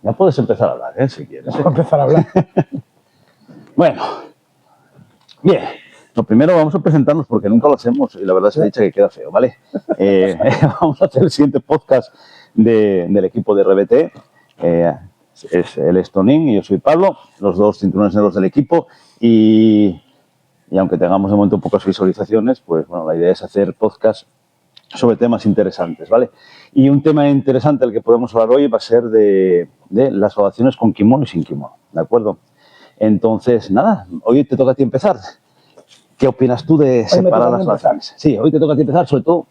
Ya puedes empezar a hablar, si quieres. Vamos a empezar a hablar. Bueno, bien. Lo primero vamos a presentarnos porque nunca lo hacemos y la verdad se ha dicho que queda feo, ¿vale? Vamos a hacer el siguiente podcast del equipo de RBT. Él es Tonín y yo soy Pablo, los dos cinturones negros del equipo y aunque tengamos de momento pocas visualizaciones, pues bueno, la idea es hacer podcast sobre temas interesantes, ¿vale? Y un tema interesante del que podemos hablar hoy va a ser de las graduaciones con kimono y sin kimono, ¿de acuerdo? Entonces, nada, hoy te toca a ti empezar. ¿Qué opinas tú de separar las graduaciones? Sí, hoy te toca a ti empezar, sobre todo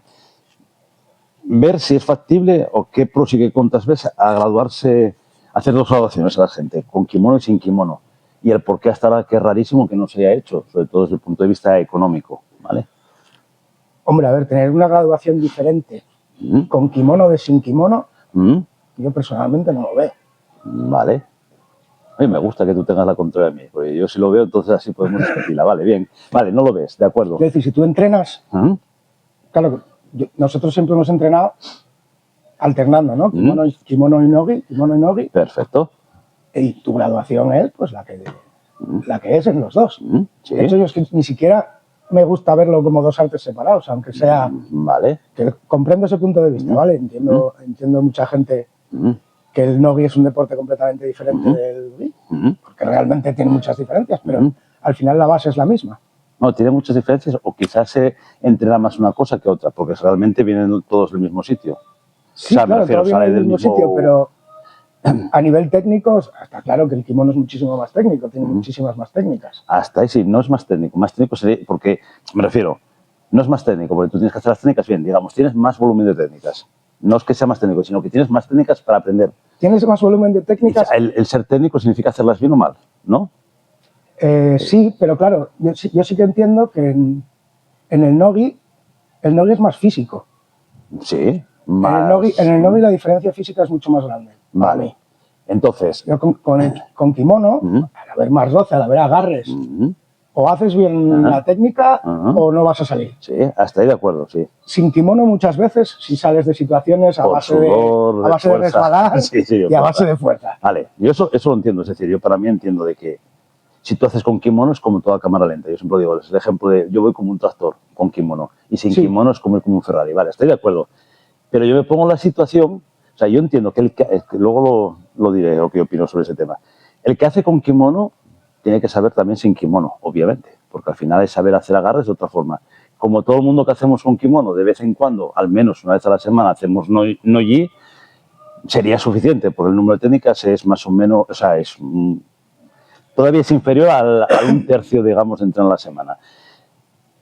ver si es factible o qué pros y qué contras ves a graduarse, hacer dos graduaciones a la gente, con kimono y sin kimono. Y el por qué hasta ahora que es rarísimo que no se haya hecho, sobre todo desde el punto de vista económico, ¿vale? Hombre, a ver, tener una graduación diferente con kimono de sin kimono, yo personalmente no lo veo. Vale. A mí me gusta que tú tengas la contraria de mí, porque yo si lo veo, entonces así podemos discutirla. Vale, bien. Vale, no lo ves, de acuerdo. Es decir, si tú entrenas, claro, nosotros siempre hemos entrenado alternando, ¿no? Kimono y nogi. Perfecto. Y tu graduación es pues la que es en los dos. Sí. De hecho, yo es que ni siquiera me gusta verlo como dos artes separados, aunque sea... Vale. Que comprendo ese punto de vista, ¿vale? Entiendo mucha gente que el nogi es un deporte completamente diferente del gi, porque realmente tiene muchas diferencias, pero al final la base es la misma. No, tiene muchas diferencias o quizás se entrena más una cosa que otra, porque realmente vienen todos del mismo sitio. Sí, claro, todos vienen del mismo sitio, pero a nivel técnico está claro que el kimono es muchísimo más técnico, tiene muchísimas más técnicas. Hasta ahí sí, no es más técnico sería, porque, me refiero, no es más técnico, porque tú tienes que hacer las técnicas bien, digamos, tienes más volumen de técnicas. No es que sea más técnico, sino que tienes más técnicas para aprender. ¿Tienes más volumen de técnicas? El ser técnico significa hacerlas bien o mal, ¿no? Sí, pero claro, yo sí que entiendo que en el nogi es más físico. Sí, más... En el nogi la diferencia física es mucho más grande. Vale. Entonces... Yo con kimono, al haber más roce, al haber agarres, o haces bien la técnica o no vas a salir. Sí, hasta ahí de acuerdo, sí. Sin kimono muchas veces, si sales de situaciones a base de resbalar y a base de fuerza. Vale, yo eso lo entiendo, es decir, yo para mí entiendo de que si tú haces con kimono es como toda cámara lenta. Yo siempre digo, es el ejemplo de yo voy como un tractor con kimono y sin kimono es como ir como un Ferrari. Vale, estoy de acuerdo. Pero yo me pongo en la situación, o sea, yo entiendo que luego lo diré, lo que yo opino sobre ese tema. El que hace con kimono tiene que saber también sin kimono, obviamente, porque al final es saber hacer agarres de otra forma. Como todo el mundo que hacemos con kimono, de vez en cuando, al menos una vez a la semana, hacemos no-gi, sería suficiente, porque el número de técnicas es más o menos, o sea, todavía es inferior a un tercio, digamos, entre en la semana.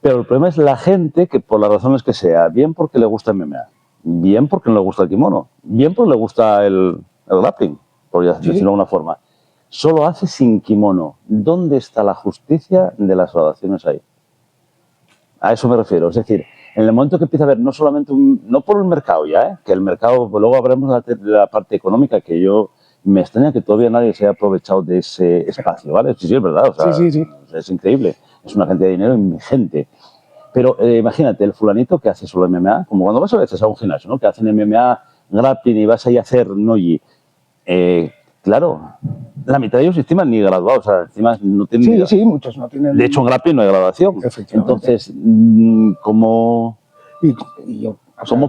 Pero el problema es la gente que, por las razones que sea, bien porque le gusta MMA, bien porque no le gusta el kimono, bien porque le gusta el grappling, por decirlo de alguna forma, solo hace sin kimono. ¿Dónde está la justicia de las graduaciones ahí? A eso me refiero. Es decir, en el momento que empieza a haber no solamente no por el mercado ya, que el mercado, pues luego hablamos de la parte económica, que yo me extraña que todavía nadie se haya aprovechado de ese espacio, ¿vale? Sí, es verdad, o sea, sí. Es increíble, es una cantidad de dinero ingente. Pero imagínate, el fulanito que hace solo MMA, como cuando vas a veces a un gimnasio, ¿no? Que hacen MMA, grappling y vas ahí a hacer no-gi. Claro, la mitad de ellos encima ni graduados, o sea, encima no tienen... Sí, muchos no tienen... De hecho, en grappling no hay graduación. Entonces, ¿cómo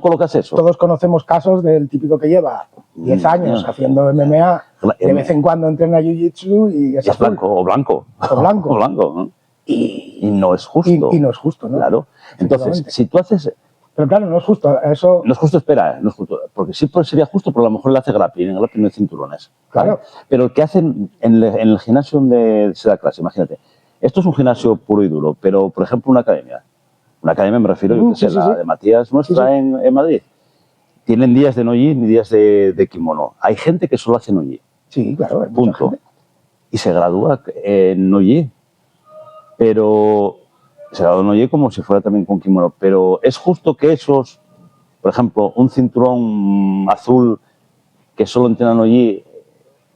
colocas eso? Todos conocemos casos del típico que lleva 10 años haciendo MMA, de vez en cuando entrena Jiu-Jitsu y es blanco o blanco. ¿No? Y no es justo. Y no es justo, ¿no? Claro. Entonces, si tú haces... Pero claro, no es justo. Eso... No es justo, espera, no es justo. Porque sí sería justo, pero a lo mejor le hace grappling. En grappling no hay cinturones. Claro. Pero el que hacen en el gimnasio donde se da clase, imagínate. Esto es un gimnasio puro y duro, pero, por ejemplo, una academia. Una academia me refiero, yo que sé, la de Matías nuestra en Madrid. Tienen días de no-gi ni días de kimono. Hay gente que solo hace no-gi. Sí, claro. Punto. Y se gradúa en no-gi. Pero... se gradúa en no-gi como si fuera también con kimono. Pero es justo que esos, por ejemplo, un cinturón azul que solo entrena no-gi,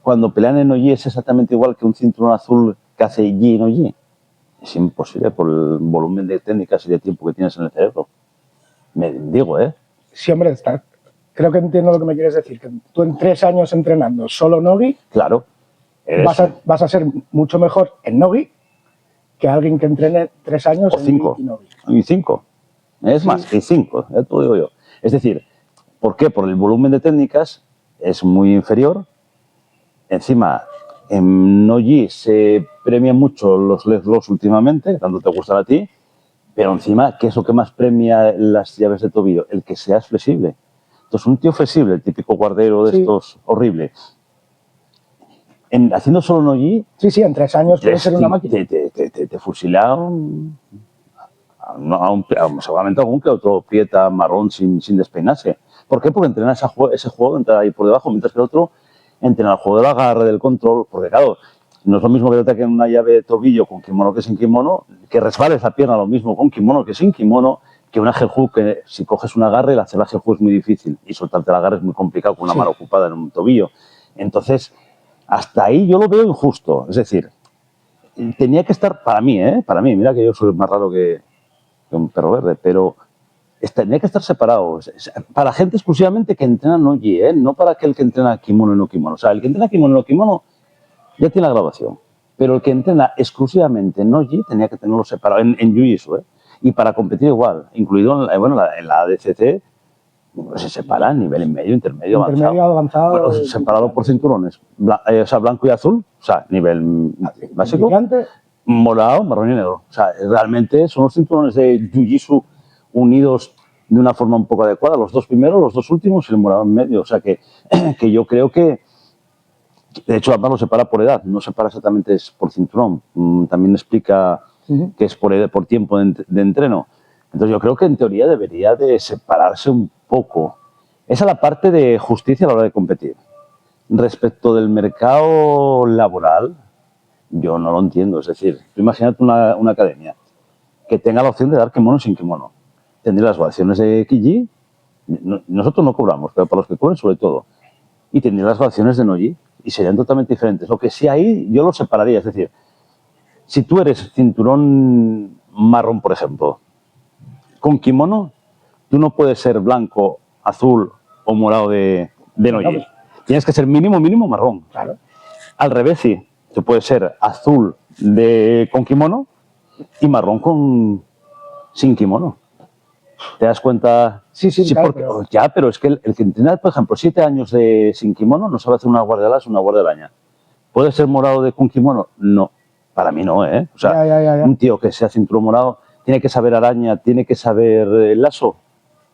cuando pelean en no-gi es exactamente igual que un cinturón azul que hace gi no-gi. Es imposible por el volumen de técnicas y de tiempo que tienes en el cerebro. Me digo, ¿eh? Sí, hombre, está creo que entiendo lo que me quieres decir, que tú en 3 años entrenando solo Nogi, claro, vas a ser mucho mejor en Nogi que alguien que entrene 3 años o 5, en Nogi. y 5, es Sí. más, y 5, ya te lo digo yo. Es decir, ¿por qué? Por el volumen de técnicas es muy inferior. Encima, en Nogi se premian mucho los leg locks últimamente, tanto te gustan a ti, pero encima, ¿qué es lo que más premia las llaves de tobillo? El que seas flexible. Entonces, un tío flexible, el típico guardero de Sí. estos, horrible, haciendo solo Nogi, Sí, en 3 años puede ser una máquina. te fusila seguramente algún que otro prieta marrón sin despeinarse. ¿Por qué? Porque entrena ese juego, entra ahí por debajo, mientras que el otro entrena el juego del agarre, del control, porque claro, no es lo mismo que te ataquen una llave de tobillo con kimono que sin kimono, que resbales la pierna lo mismo con kimono que sin kimono, que una heel hook, que si coges un agarre, el hacer la heel hook es muy difícil y soltarte el agarre es muy complicado con una mano ocupada en un tobillo. Entonces, hasta ahí yo lo veo injusto. Es decir, tenía que estar, para mí, mira que yo soy más raro que un perro verde, pero tenía que estar separado. Para gente exclusivamente que entrena Nogi, no para aquel que entrena kimono y no kimono. O sea, el que entrena kimono y no kimono ya tiene la grabación, pero el que entrena exclusivamente Nogi tenía que tenerlo separado en Jiu-Jitsu, y para competir igual, incluido en la ADCC, se separa a nivel medio, intermedio, avanzado. Bueno, separado por cinturones, o sea, blanco y azul, o sea, nivel básico, morado, marrón y negro. O sea, realmente son los cinturones de Jiu-Jitsu unidos de una forma un poco adecuada, los dos primeros, los dos últimos y el morado en medio. O sea, que yo creo que, de hecho, además lo separa por edad, no separa exactamente por cinturón. También explica que es por tiempo de entreno. Entonces yo creo que en teoría debería de separarse un poco. Esa es la parte de justicia a la hora de competir. Respecto del mercado laboral, yo no lo entiendo. Es decir, tú imagínate una academia que tenga la opción de dar kimono sin kimono. Tendría las graduaciones de Kiji, nosotros no cobramos, pero para los que cobren sobre todo. Y tendría las graduaciones de Nogi y serían totalmente diferentes. Lo que sí ahí yo lo separaría. Es decir, si tú eres cinturón marrón, por ejemplo, con kimono, tú no puedes ser blanco, azul o morado de Nogi. Tienes que ser mínimo marrón. Claro. Al revés, sí. Tú puedes ser azul con kimono y marrón sin kimono. ¿Te das cuenta? Sí, claro, porque, pero es que el que entrena, por ejemplo, 7 años sin kimono no sabe hacer una guardia de alas, una guardia de araña. ¿Puede ser morado con kimono? No. Para mí no, ¿eh? O sea, ya. Un tío que sea cinturón morado tiene que saber araña, tiene que saber lazo.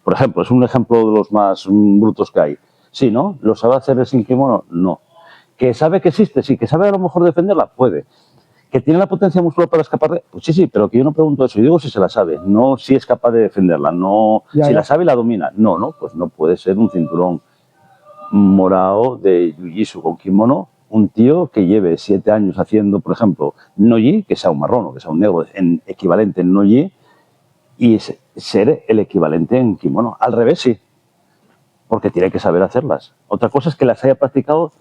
Por ejemplo, es un ejemplo de los más brutos que hay. Sí, ¿no? ¿Lo sabe hacer sin kimono? No. ¿Que sabe que existe? Sí. ¿Que sabe a lo mejor defenderla? Puede. ¿Que tiene la potencia muscular para escapar de...? Pues sí, pero que yo no pregunto eso. Yo digo si se la sabe, no si es capaz de defenderla. No, si la sabe y la domina. No, pues no puede ser un cinturón morado de Jiu-Jitsu con kimono un tío que lleve 7 años haciendo, por ejemplo, Nogi, que sea un marrón o que sea un negro en equivalente en Nogi, y ser el equivalente en kimono. Al revés, sí, porque tiene que saber hacerlas. Otra cosa es que las haya practicado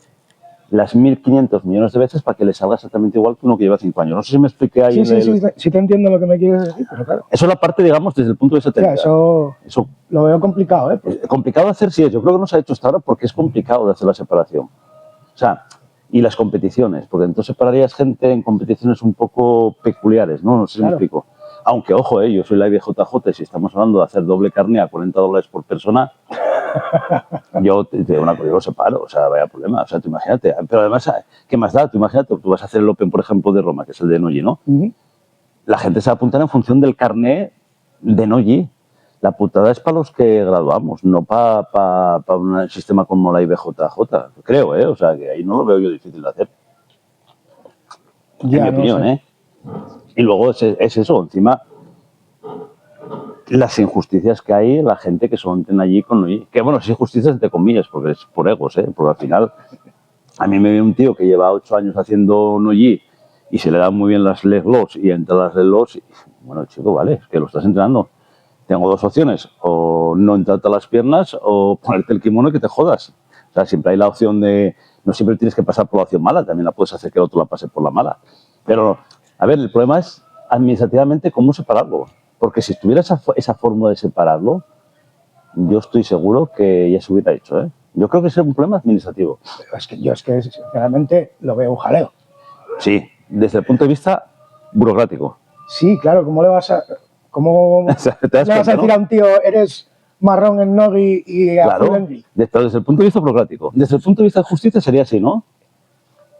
las 1.500 millones de veces para que le salga exactamente igual que uno que lleva 5 años. No sé si me expliqué ahí. Sí te entiendo lo que me quieres decir, pero claro. Eso es la parte, digamos, desde el punto de vista técnico. Eso lo veo complicado, ¿eh? Complicado de hacer, sí es. Yo creo que no se ha hecho hasta ahora porque es complicado de hacer la separación. O sea, y las competiciones, porque entonces separarías gente en competiciones un poco peculiares, ¿no? No sé si me explico. Aunque, ojo, yo soy la IBJJ y si estamos hablando de hacer doble carne a $40 por persona, yo lo separo, o sea, vaya problema, o sea, tú imagínate. Pero además, ¿qué más da? Tú imagínate, tú vas a hacer el Open, por ejemplo, de Roma, que es el de Nogi, ¿no? La gente se va a apuntar en función del carné de Nogi. La putada es para los que graduamos, no para un sistema como la IBJJ, creo, o sea, que ahí no lo veo yo difícil de hacer. En mi opinión, Y luego es eso, encima, las injusticias que hay, la gente que solo entrena allí con Nogi. Que bueno, sí, injusticias entre comillas, porque es por egos, porque al final, a mí me viene un tío que lleva 8 años haciendo Nogi y se le dan muy bien las leg locks y entra las leg locks, y, bueno, chico, vale, es que lo estás entrenando. Tengo 2 opciones, o no entrarte a las piernas o ponerte el kimono y que te jodas. O sea, siempre hay la opción de... No siempre tienes que pasar por la opción mala, también la puedes hacer que el otro la pase por la mala. Pero, a ver, el problema es administrativamente cómo separarlo. Porque si tuviera esa fórmula de separarlo, yo estoy seguro que ya se hubiera hecho, ¿eh? Yo creo que es un problema administrativo. Pero es que yo sinceramente lo veo un jaleo. Sí, desde el punto de vista burocrático. Sí, claro, ¿cómo le vas a, cómo O sea, le vas a decir, ¿no?, a un tío, eres marrón en Nogi y azul en Gui? Pero desde el punto de vista burocrático. Desde el punto de vista de justicia sería así, ¿no? O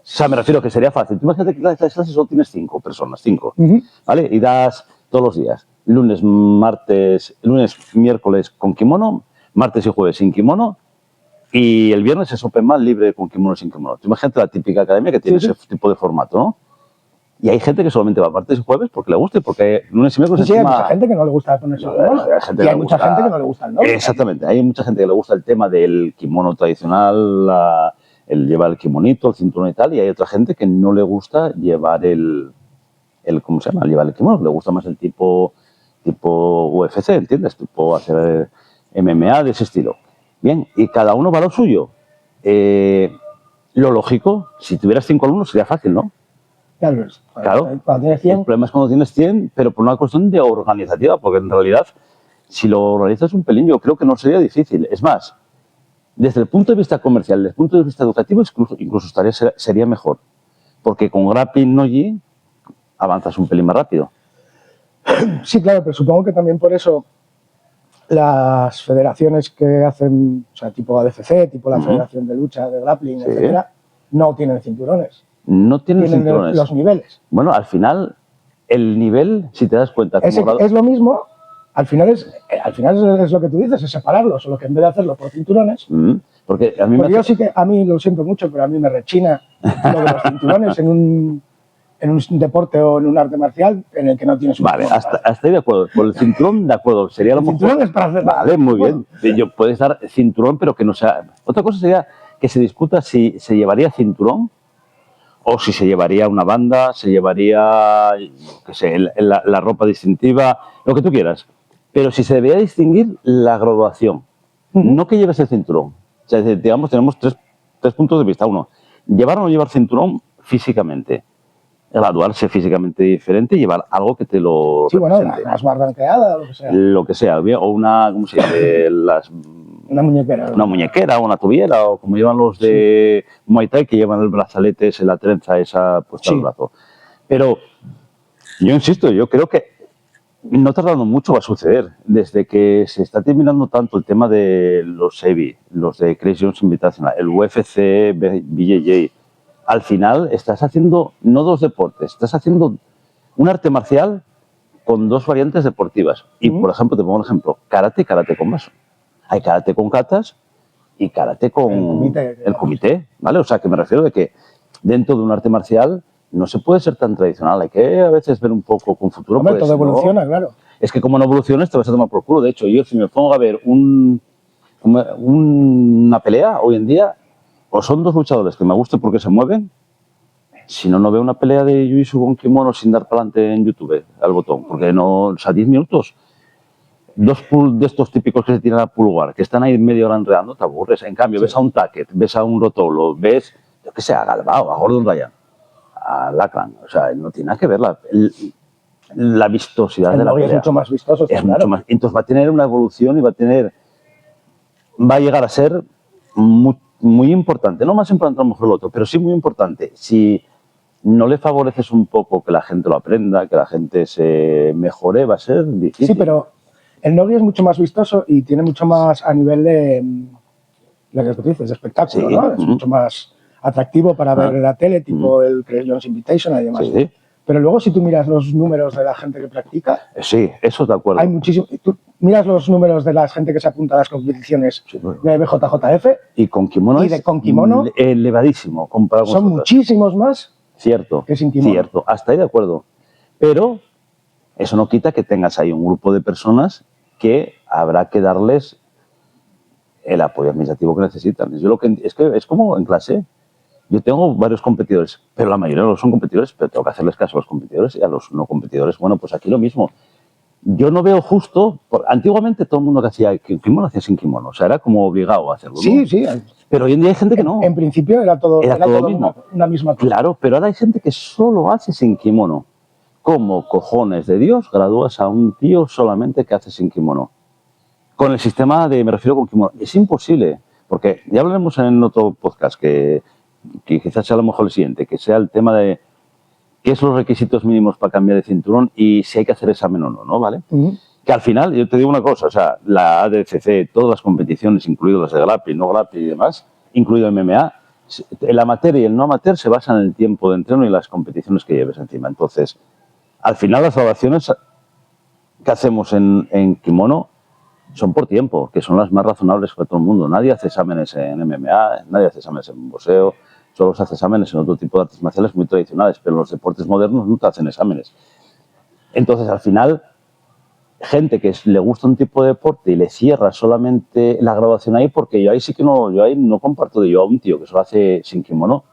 sea, me refiero que sería fácil. Tú imagínate que las clases solo tienes 5 personas, 5, ¿vale? Y das todos los días. Lunes, miércoles con kimono, martes y jueves sin kimono, y el viernes es open mat libre con kimono y sin kimono. Tú imagínate la típica academia que tiene ese tipo de formato, ¿no? Y hay gente que solamente va martes y jueves porque le guste, porque lunes y miércoles sí, hay mucha gente que no le gusta ponerse el kimono. Y hay mucha gente que no le gusta el nombre. Exactamente, hay mucha gente que le gusta el tema del kimono tradicional, el llevar el kimonito, el cinturón y tal, y hay otra gente que no le gusta llevar ¿cómo se llama? Llevar el kimono, le gusta más el tipo UFC, ¿entiendes? Tipo hacer MMA de ese estilo. Bien, y cada uno va a lo suyo. Lo lógico, si tuvieras 5 alumnos sería fácil, ¿no? Claro, cuando tienes 100. El problema es cuando tienes 100, pero por una cuestión de organizativa, porque en realidad, si lo organizas un pelín, yo creo que no sería difícil. Es más, desde el punto de vista comercial, desde el punto de vista educativo, incluso sería mejor. Porque con grappling no-gi avanzas un pelín más rápido. Sí, claro, pero supongo que también por eso las federaciones que hacen, o sea, tipo ADFC, tipo la Federación de Lucha, de Grappling, etcétera, no tienen cinturones. No tienen cinturones. Los niveles. Bueno, al final, el nivel, si te das cuenta... Es lo mismo, al final es lo que tú dices, es separarlos, solo que en vez de hacerlo por cinturones... Porque a mí lo siento mucho, pero a mí me rechina lo de los cinturones en un deporte o en un arte marcial en el que no tienes un Vale, hasta ahí de acuerdo. Por el cinturón, de acuerdo. Sería lo mejor. El cinturón es para hacer... Vale, muy bien. Puedes dar cinturón, pero que no sea... Otra cosa sería que se discuta si se llevaría cinturón o si se llevaría una banda, se llevaría, qué sé, la ropa distintiva, lo que tú quieras. Pero si se debería distinguir la graduación, no que lleves el cinturón. O sea, digamos, tenemos tres puntos de vista. Uno, llevar o no llevar cinturón físicamente. Graduarse físicamente diferente y llevar algo que te lo represente. Bueno, una barranqueada o lo que sea. Lo que sea, o una, ¿cómo se dice? Una muñequera. Una muñequera o una tobillera, o como llevan los de Muay Thai, que llevan el brazalete ese, la trenza esa puesta al brazo. Pero yo insisto, yo creo que no tardando mucho va a suceder. Desde que se está terminando tanto el tema de los EBI, los de Chris Jones Invitational, el UFC, BJJ, al final estás haciendo no 2 deportes, estás haciendo un arte marcial con 2 variantes deportivas. Y, por ejemplo, te pongo un ejemplo, karate con vaso. Hay karate con katas y karate con el comité, ¿vale? O sea, que me refiero de que dentro de un arte marcial no se puede ser tan tradicional. Hay que a veces ver un poco con futuro. Hombre, todo evoluciona, claro. Es que como no evoluciones te vas a tomar por culo. De hecho, yo si me pongo a ver una pelea hoy en día, o son 2 luchadores que me gusten porque se mueven, si no, no veo una pelea de jiu-jitsu con kimono sin dar para adelante en YouTube al botón, porque no, o sea, 10 minutos, 2 pull de estos típicos que se tiran a pulgar, que están ahí media hora enredando, te aburres. En cambio, ves a un Tacket, ves a un Rotolo, ves, yo qué sé, a Galbao, a Gordon Ryan, a Lachlan, o sea, no tiene nada que ver la vistosidad de la pelea. Es mucho más vistoso, es mucho más. Entonces va a tener una evolución y va a llegar a ser muy importante, no más importante a lo mejor el otro, pero sí muy importante. Si no le favoreces un poco que la gente lo aprenda, que la gente se mejore, va a ser difícil. Sí, pero el Nogi es mucho más vistoso y tiene mucho más a nivel de lo que tú dices, de espectáculo, sí, ¿no? Es mucho más atractivo para ver en la tele, tipo el Chris Jones Invitational y demás. Sí. Pero luego, si tú miras los números de la gente que practica... Sí, eso de acuerdo. Hay muchísimo... Tú miras los números de la gente que se apunta a las competiciones de BJJF... Y con kimono con kimono elevadísimo comparado con son muchísimos más que sin kimono. Cierto, hasta ahí de acuerdo. Pero eso no quita que tengas ahí un grupo de personas que habrá que darles el apoyo administrativo que necesitan. Es como en clase. Yo tengo varios competidores, pero la mayoría no son competidores, pero tengo que hacerles caso a los competidores y a los no competidores. Bueno, pues aquí lo mismo. Yo no veo justo... Antiguamente todo el mundo que hacía kimono hacía sin kimono. O sea, era como obligado a hacerlo, ¿no? Sí, sí. Pero hoy en día hay gente que no. En principio era todo mismo. Una misma cosa. Claro, pero ahora hay gente que solo hace sin kimono. ¿Cómo cojones de Dios gradúas a un tío solamente que hace sin kimono? Con el sistema me refiero con kimono, es imposible, porque ya hablaremos en otro podcast, que quizás sea a lo mejor el siguiente, que sea el tema de qué son los requisitos mínimos para cambiar de cinturón y si hay que hacer examen o no, ¿no? ¿Vale? Que al final, yo te digo una cosa, o sea, la ADCC, todas las competiciones, incluidas las de grappling, no grappling y demás, incluido MMA, el amateur y el no amateur se basan en el tiempo de entreno y las competiciones que lleves encima. Entonces, al final las evaluaciones que hacemos en kimono son por tiempo, que son las más razonables para todo el mundo. Nadie hace exámenes en MMA, nadie hace exámenes en boxeo, solo se hace exámenes en otro tipo de artes marciales muy tradicionales, pero en los deportes modernos nunca hacen exámenes. Entonces, al final, gente que le gusta un tipo de deporte y le cierra solamente la graduación ahí, porque yo ahí sí que no, yo ahí no comparto de yo a un tío que solo hace sin kimono.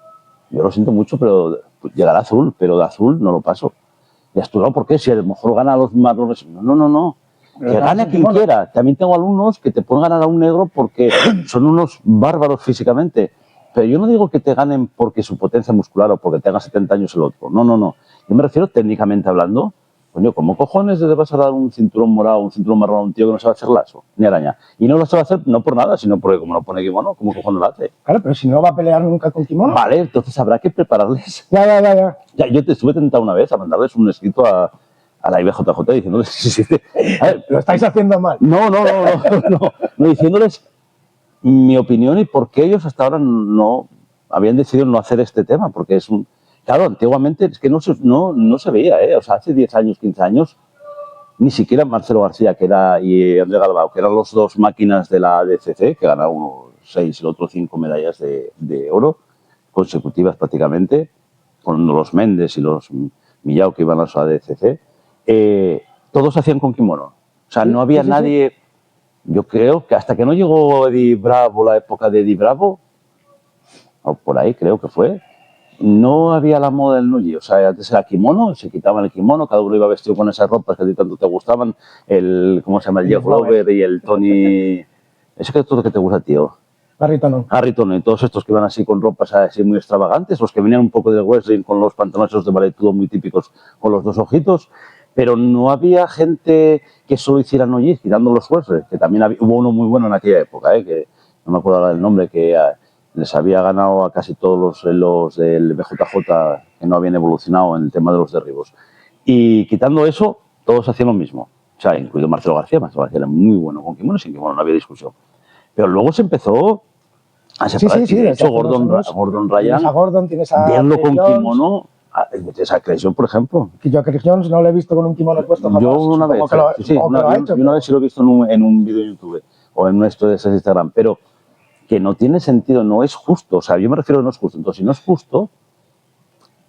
Yo lo siento mucho, pero llegará azul, pero de azul no lo paso. Y asturiano, ¿por qué? Si a lo mejor gana a los marrones. No. Que gane a quien quiera. También tengo alumnos que te pueden ganar a un negro porque son unos bárbaros físicamente. Pero yo no digo que te ganen porque su potencia muscular o porque tenga 70 años el otro. No. Yo me refiero técnicamente hablando. Coño, ¿cómo cojones le vas a dar un cinturón morado, un cinturón marrón a un tío que no sabe hacer lazo, ni araña? Y no lo sabe hacer no por nada, sino porque como no pone kimono, ¿cómo cojones lo hace? Claro, pero si no va a pelear nunca con kimono. Vale, entonces habrá que prepararles. Ya. Yo te estuve tentado una vez a mandarles un escrito a la IBJJ diciéndoles a ver, lo estáis haciendo mal. No, diciéndoles mi opinión y por qué ellos hasta ahora no habían decidido no hacer este tema, porque es un... Claro, antiguamente es que no se veía, ¿eh? O sea, hace 10 años, 15 años, ni siquiera Marcelo García y André Galbao, que eran los dos máquinas de la ADCC, que ganaron uno 6 y el otro 5 medallas de oro consecutivas prácticamente, con los Méndez y los Millao que iban a la ADCC, todos hacían con kimono. O sea, no había nadie... Yo creo que hasta que no llegó Eddie Bravo, la época de Eddie Bravo, o por ahí creo que fue, no había la moda del no-gi. O sea, antes era kimono, se quitaban el kimono, cada uno iba vestido con esas ropas que a ti tanto te gustaban, ¿cómo se llama? El Jeff Glover y el Tony... Ese que es todo lo que te gusta, tío. Harry Tono y todos estos que iban así con ropas así muy extravagantes, los que venían un poco del wrestling con los pantalones de valetudo muy típicos con los dos ojitos, pero no había gente que solo hiciera no-gi, quitando los wrestlers, que también hubo uno muy bueno en aquella época, que no me acuerdo ahora del nombre, que les había ganado a casi todos los del BJJ que no habían evolucionado en el tema de los derribos. Y quitando eso, todos hacían lo mismo. O sea, incluido Marcelo García. Marcelo García era muy bueno con kimono, sin kimono no había discusión. Pero luego se empezó a separar. De hecho, Gordon Ryan, verlo con kimono, esa creación, por ejemplo. Que yo a Chris Jones no lo he visto con un kimono puesto jamás. Yo una vez, una vez sí lo he visto en un vídeo de YouTube o en un esto de ese Instagram, pero que no tiene sentido, no es justo. O sea, yo me refiero a no es justo. Entonces, si no es justo,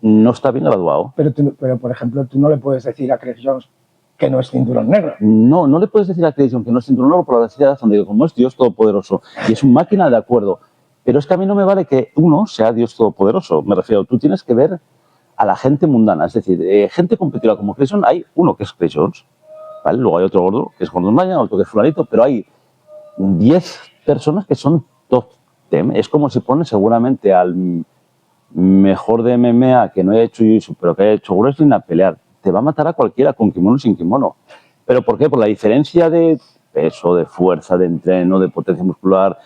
no está bien graduado. Pero por ejemplo, tú no le puedes decir a Chris Jones que no es cinturón negro. No le puedes decir a Chris Jones que no es cinturón negro por la necesidad de como es Dios Todopoderoso y es una máquina, de acuerdo. Pero es que a mí no me vale que uno sea Dios Todopoderoso. Me refiero, tú tienes que ver a la gente mundana. Es decir, gente competidora como Chris Jones, hay uno que es Chris Jones, ¿vale? Luego hay otro gordo que es Gordon Ryan, otro que es fulanito, pero hay 10 personas que son top 10. Es como si pones seguramente al mejor de MMA que no haya hecho jiu-jitsu, pero que haya hecho wrestling a pelear. Te va a matar a cualquiera con kimono o sin kimono. ¿Pero por qué? Por la diferencia de peso, de fuerza, de entreno, de potencia muscular,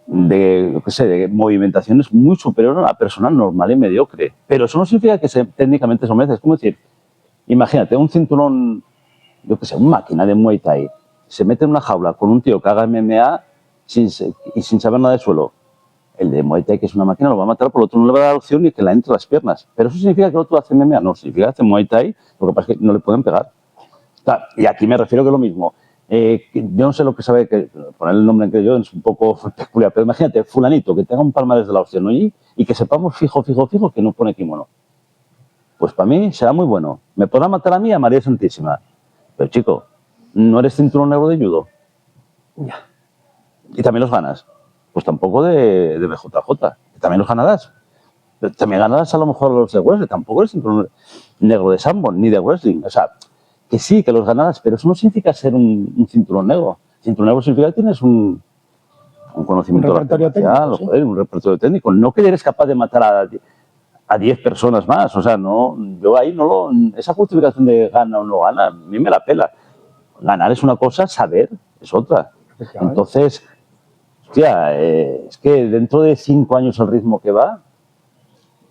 de movimentación es muy superior a la persona normal y mediocre. Pero eso no significa que técnicamente se merece. Es como decir, imagínate, un cinturón, yo qué sé, una máquina de Muay Thai, se mete en una jaula con un tío que haga MMA sin saber nada de suelo. El de Muay Thai, que es una máquina, lo va a matar, por lo otro no le va a dar opción ni que la entre las piernas. Pero eso significa que el otro hace MMA, no, significa que hace Muay Thai, lo que pasa es que no le pueden pegar. Y aquí me refiero que es lo mismo. Yo no sé lo que sabe, que poner el nombre en que yo es un poco peculiar, pero imagínate, fulanito, que tenga un palmarés de la hostia, ¿no? Y que sepamos fijo que no pone kimono. Pues para mí será muy bueno. Me podrá matar a mí, a María Santísima. Pero chico, ¿no eres cinturón negro de judo? Ya. Y también los ganas. Pues tampoco de BJJ. También los ganarás. Pero también ganarás a lo mejor los de wrestling. Tampoco eres cinturón negro de sambo, ni de wrestling. O sea, que sí, que los ganarás, pero eso no significa ser un cinturón negro. Cinturón negro significa que tienes un conocimiento un repertorio técnico. No que eres capaz de matar a 10 personas más. O sea, no, yo ahí esa justificación de gana o no gana, a mí me la pela. Ganar es una cosa, saber es otra. Entonces, hostia, es que dentro de 5 años el ritmo que va,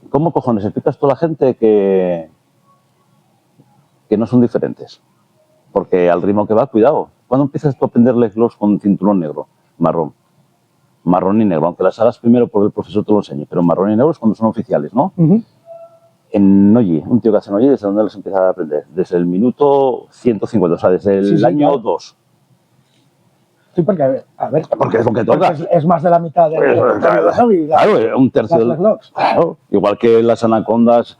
¿cómo cojones explicas tú a la gente que no son diferentes? Porque al ritmo que va, cuidado. ¿Cuándo empiezas tú a aprender leg locks con cinturón negro? Marrón. Marrón y negro, aunque las hagas primero porque el profesor te lo enseñe, pero marrón y negro es cuando son oficiales, ¿no? En Nogi, un tío que hace Nogi, ¿desde dónde les empieza a aprender? Desde el minuto 150, o sea, desde el año 2. Sí, porque, a ver, porque es lo que toca. Es más de la mitad de Nogi. Claro, un tercio del... Claro, igual que las anacondas,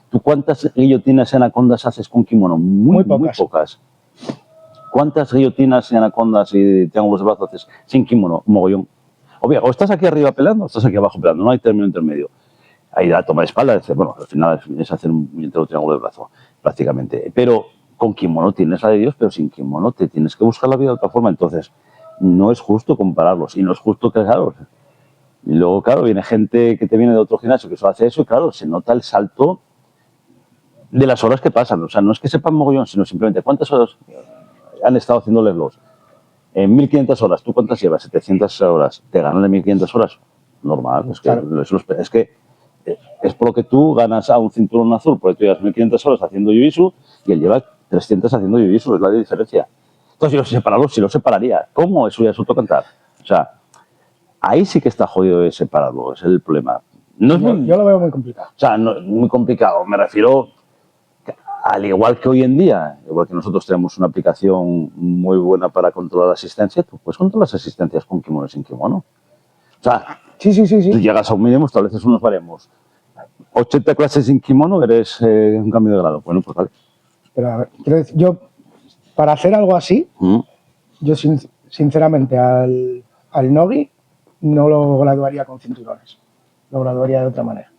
¿Tú cuántas guillotinas y anacondas haces con kimono? Muy pocas. ¿Cuántas guillotinas y anacondas y triángulos de brazo haces sin kimono? Mogollón. Obvio, o estás aquí arriba pelando o estás aquí abajo pelando, no hay término intermedio. Ahí da toma de espalda, bueno, al final es hacer un puñetero triángulo de brazo, prácticamente. Pero con kimono tienes la de Dios, pero sin kimono te tienes que buscar la vida de otra forma. Entonces, no es justo compararlos y no es justo que, claro, y luego, claro, viene gente que te viene de otro gimnasio que solo hace eso y, claro, se nota el salto de las horas que pasan. O sea, no es que sepan mogollón, sino simplemente cuántas horas han estado haciendo leg locks. En 1500 horas, ¿tú cuántas llevas? 700 horas. ¿Te ganan de 1500 horas? Normal, es que, claro. Es por lo que tú ganas a un cinturón azul, porque tú llevas 1500 horas haciendo jiu-jitsu y él lleva 300 haciendo jiu-jitsu, es la diferencia. Entonces, si los separaría, ¿cómo? Eso ya es otro cantar. O sea, ahí sí que está jodido de separarlo, es el problema. No es yo lo veo muy complicado. O sea, no, muy complicado, me refiero... Al igual que hoy en día, igual que nosotros tenemos una aplicación muy buena para controlar la asistencia, tú puedes controlar las asistencias con kimono y sin kimono. O sea, sí. Tú llegas a un mínimo, estableces unos baremos. 80 clases sin kimono, eres un cambio de grado. Bueno, pues vale. Pero a ver, quiero decir, yo, para hacer algo así, yo sinceramente al Nogi no lo graduaría con cinturones. Lo graduaría de otra manera.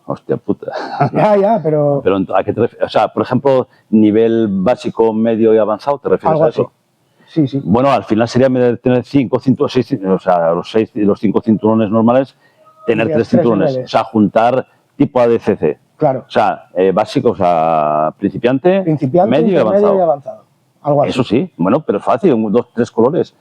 Hostia puta. Ya, pero... Pero ¿a qué te refieres? O sea, por ejemplo, nivel básico, medio y avanzado, ¿te refieres a eso? Sí, sí. Bueno, al final sería tener 5 cinturones, 6, o sea, los 5 cinturones normales, tener 3 cinturones. O sea, juntar tipo ADCC. Claro. O sea, básico, o sea, principiante medio y avanzado. Algo así. Eso sí, bueno, pero fácil, 2, 3 colores.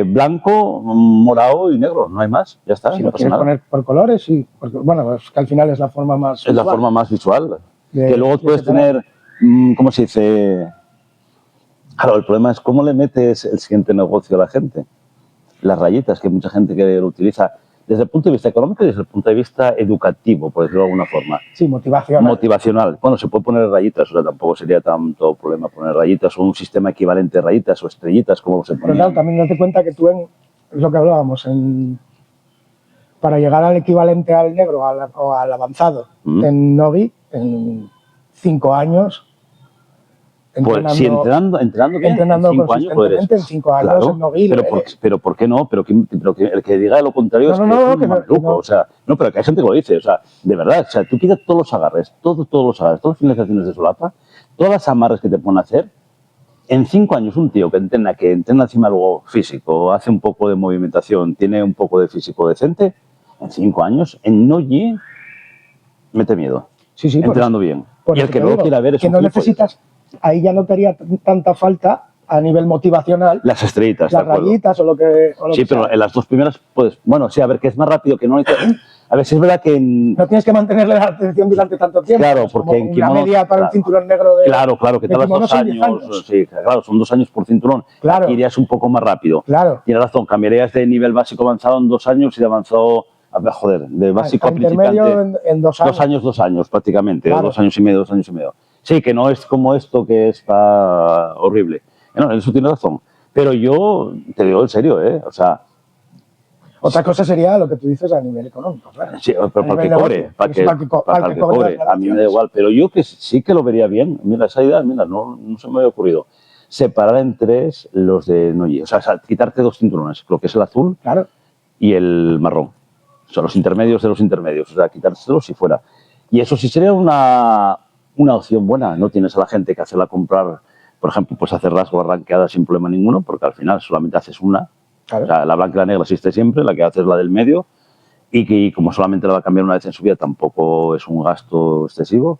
Blanco, morado y negro, no hay más, ya está. Si no lo quieres poner por colores, sí, porque bueno, es que al final es la forma más visual. Es la forma más visual. Que luego puedes tener, ¿cómo se dice? Claro, el problema es cómo le metes el siguiente negocio a la gente. Las rayitas, que mucha gente que lo utiliza desde el punto de vista económico y desde el punto de vista educativo, por decirlo de alguna forma. Sí, motivacional. Motivacional. Bueno, se puede poner rayitas, o sea, tampoco sería tanto problema poner rayitas o un sistema equivalente de rayitas o estrellitas, como se pone. Pero claro, también date cuenta que es lo que hablábamos, para llegar al equivalente al negro o al avanzado en Nogi, en 5 años... Pues si entrenando bien, entrenando en 5 años en 5 años claro, en Nogi. Pero ¿por qué no? Pero que el que diga lo contrario es un mameluco. O sea, no, pero que hay gente que lo dice. O sea, de verdad, o sea, tú quitas todos los agarres, todas las finalizaciones de solapa, todas las amarres que te ponen a hacer. En 5 años, un tío que entrena encima algo físico, hace un poco de movimentación, tiene un poco de físico decente, en 5 años, en Nogi, mete miedo. Sí, entrenando bien. Y el que no lo quiera ver es que no necesitas. Ahí ya no te haría tanta falta a nivel motivacional. Las estrellitas, las rayitas o lo que. Sí, pero en las 2 primeras, pues, bueno, sí, a ver, que es más rápido que no. A ver, si es verdad que. No tienes que mantenerle la atención durante tanto tiempo. Claro, porque en kimono. La media para un cinturón negro de. Claro, que tardas 2 años. Sí, claro, son 2 años por cinturón. Claro. Aquí irías un poco más rápido. Claro. Tienes razón, cambiarías de nivel básico avanzado en 2 años y de avanzado. Joder, de básico a principiante. En 2 años. 2 años prácticamente, claro. 2 años y medio, 2 años y medio. Sí, que no es como esto que está horrible. No, eso tiene razón. Pero yo te digo en serio, o sea... Otra cosa sería lo que tú dices a nivel económico, claro. Sí, pero para que cobre. Para que cobre. A mí me da igual. Pero yo que sí que lo vería bien. Mira, esa idea, no se me había ocurrido. Separar en 3 los de Nogi. O sea, quitarte 2 cinturones. Lo que es el azul y el marrón. O sea, los intermedios de los intermedios. O sea, quitárselos y fuera. Y eso sí sería una opción buena. No tienes a la gente que hacerla comprar, por ejemplo, pues hacer rasgo arranqueada sin problema ninguno, porque al final solamente haces una. Claro. O sea, la blanca y la negra existe siempre, la que haces es la del medio, y que como solamente la va a cambiar una vez en su vida, tampoco es un gasto excesivo.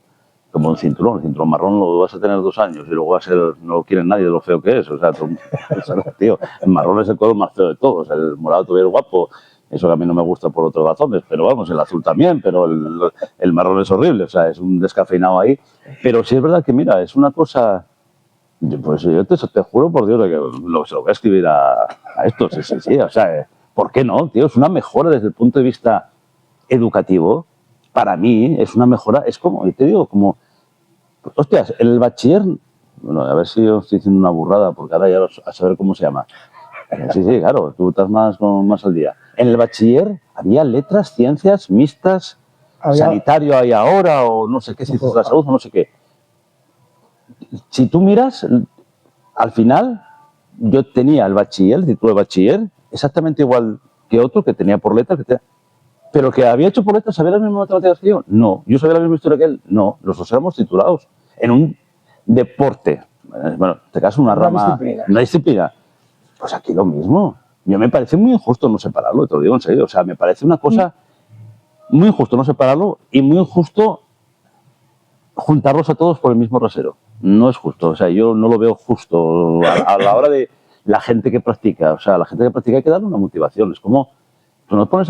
como un cinturón. El cinturón marrón lo vas a tener 2 años y luego va a ser, no lo quiere nadie de lo feo que es. O sea, tío, el marrón es el color más feo de todos. El morado todavía es guapo. Eso que a mí no me gusta por otras razones, pero vamos, el azul también, pero el marrón es horrible, o sea, es un descafeinado ahí. Pero sí es verdad que, mira, es una cosa... Pues yo te juro por Dios que se lo voy a escribir a esto, sí, o sea, ¿por qué no, tío? Es una mejora desde el punto de vista educativo. Para mí es una mejora, es como, y te digo, como... Hostias, el bachiller... Bueno, a ver si yo estoy diciendo una burrada, porque ahora ya a saber cómo se llama. Sí, claro, tú estás más al día. En el bachiller había letras, ciencias, mixtas, sanitario hay ahora, o no sé qué, ciencias de la salud, o no sé qué. Si tú miras, al final, yo tenía el bachiller, el título de bachiller, exactamente igual que otro que tenía por letras, pero que había hecho por letras, ¿sabía las mismas matemáticas que yo? No. ¿Yo sabía la misma historia que él? No. Los dos éramos titulados en un deporte. Bueno, en este caso una rama, una disciplina. Pues aquí lo mismo. Yo me parece muy injusto no separarlo, te lo digo en serio. O sea, me parece una cosa muy injusto no separarlo y muy injusto juntarlos a todos por el mismo rasero. No es justo. O sea, yo no lo veo justo a la hora de la gente que practica. O sea, la gente que practica hay que darle una motivación. Es como, tú no pones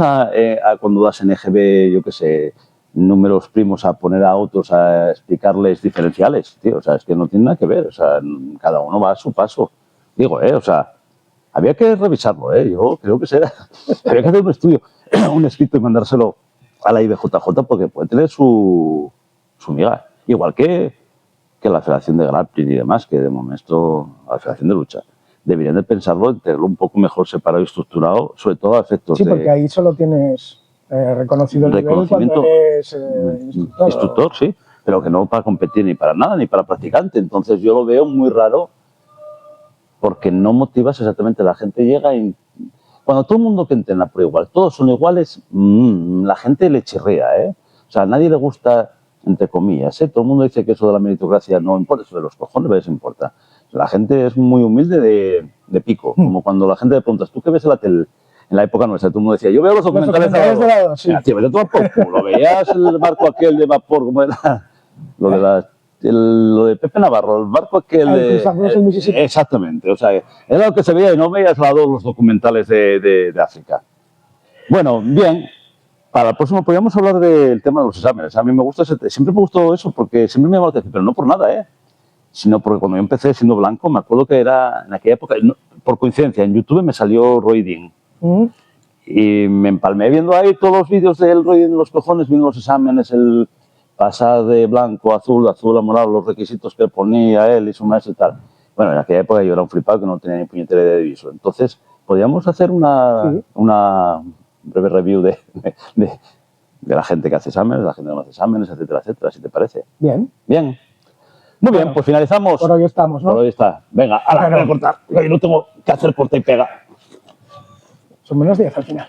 cuando das en EGB, yo qué sé, números primos a poner a otros a explicarles diferenciales, tío. O sea, es que no tiene nada que ver. O sea, cada uno va a su paso. Digo, o sea... Había que revisarlo, yo creo que había que hacer un estudio, un escrito y mandárselo a la IBJJ porque puede tener su miga. Igual que la Federación de Grappling y demás, que de momento, la Federación de Lucha, deberían de pensarlo, tenerlo un poco mejor separado y estructurado, sobre todo a efectos de... Sí, porque ahí solo tienes reconocido el nivel cuando eres instructor. Instructor, sí, pero que no para competir ni para nada, ni para practicante. Entonces yo lo veo muy raro porque no motivas exactamente. La gente llega y... Cuando todo el mundo que entrena por igual, todos son iguales, la gente le chirría, O sea, a nadie le gusta, entre comillas, Todo el mundo dice que eso de la meritocracia no importa, eso de los cojones les importa. La gente es muy humilde de pico, como cuando la gente le preguntas, ¿tú qué ves en la tele? En la época nuestra, todo el mundo decía, yo veo los documentales de lado. Sí. Tío, vete todo por culo, veías el barco aquel de vapor, ¿cómo era? Lo de Pepe Navarro, el barco aquel el Mississippi. Exactamente, o sea, era lo que se veía y no veías los documentales de África. Bueno, bien, para el próximo podríamos hablar del tema de los exámenes. A mí me gusta siempre me gustó eso porque siempre me llamó la atención, pero no por nada, sino porque cuando yo empecé siendo blanco, me acuerdo que era en aquella época, por coincidencia, en YouTube me salió Roy Dean. Y me empalmé viendo ahí todos los vídeos del Roy Dean en los cojones, viendo los exámenes, el pasar de blanco a azul, azul a morado, los requisitos que ponía él y su maestro y tal. Bueno, en aquella época yo era un flipado que no tenía ni puñetera de diviso. Entonces, podríamos hacer una breve review de la gente que hace exámenes, la gente que no hace exámenes, etcétera, etcétera, si te parece. Bien. Bien. Muy bien, pues finalizamos. Por hoy estamos, ¿no? Por hoy está. Venga, ahora voy a cortar. Yo no tengo que hacer corta y pega. Son menos 10 al final.